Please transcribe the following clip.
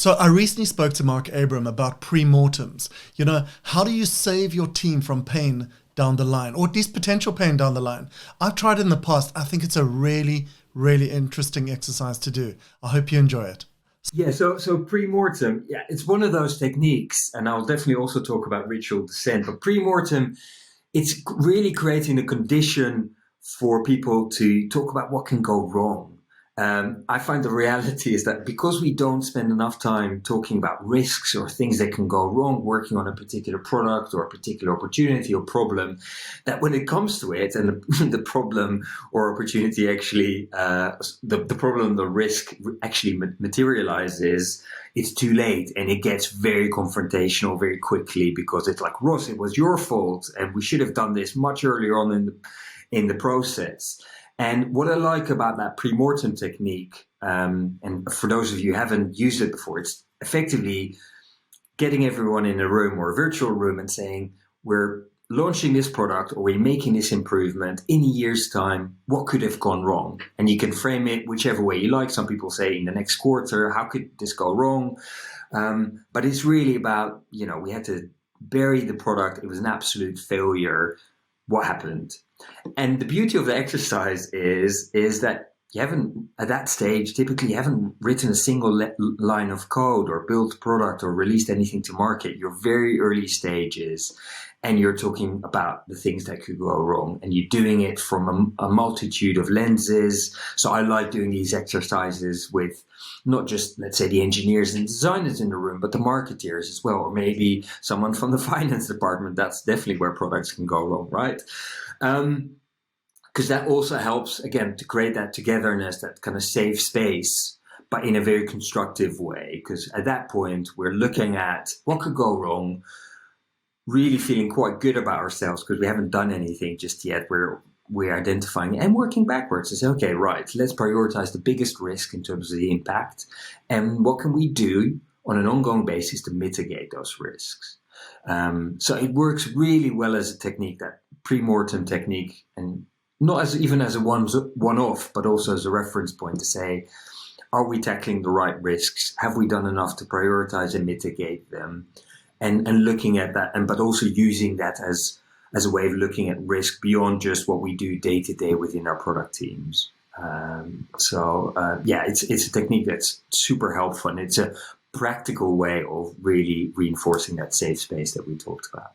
So I recently spoke to Mark Abram about pre-mortems. How do you save your team from pain down the line, or at least potential pain down the line? I've tried it in the past. I think it's a really, really interesting exercise to do. I hope you enjoy it. Yeah, so pre-mortem, yeah, it's one of those techniques, and I'll definitely also talk about ritual descent. But pre-mortem, it's really creating a condition for people to talk about what can go wrong. I find the reality is that because we don't spend enough time talking about risks or things that can go wrong, working on a particular product or a particular opportunity or problem, that when it comes to it and the problem or opportunity actually, the problem, the risk actually materializes, it's too late and it gets very confrontational very quickly because it's like, Ross, it was your fault and we should have done this much earlier on in the process. And what I like about that pre-mortem technique, and for those of you who haven't used it before, it's effectively getting everyone in a room or a virtual room and saying, we're launching this product or we're making this improvement in a year's time, what could have gone wrong? And you can frame it whichever way you like. Some people say in the next quarter, how could this go wrong? But it's really about, we had to bury the product. It was an absolute failure. What happened? And the beauty of the exercise is that you haven't, at that stage, typically you haven't written a single line of code or built product or released anything to market. You're very early stages and you're talking about the things that could go wrong and you're doing it from a multitude of lenses. So I like doing these exercises with not just, let's say, the engineers and designers in the room, but the marketeers as well, or maybe someone from the finance department. That's definitely where products can go wrong, right? Because that also helps, again, to create that togetherness, that kind of safe space, but in a very constructive way. Because at that point, we're looking at what could go wrong, really feeling quite good about ourselves because we haven't done anything just yet. We're identifying and working backwards to say, okay, right, let's prioritize the biggest risk in terms of the impact. And what can we do on an ongoing basis to mitigate those risks? So it works really well as a technique, that pre-mortem technique, and not as even as a one-off, but also as a reference point to say, are we tackling the right risks? Have we done enough to prioritize and mitigate them? And looking at that, but also using that as a way of looking at risk beyond just what we do day to day within our product teams. It's a technique that's super helpful, and it's a practical way of really reinforcing that safe space that we talked about.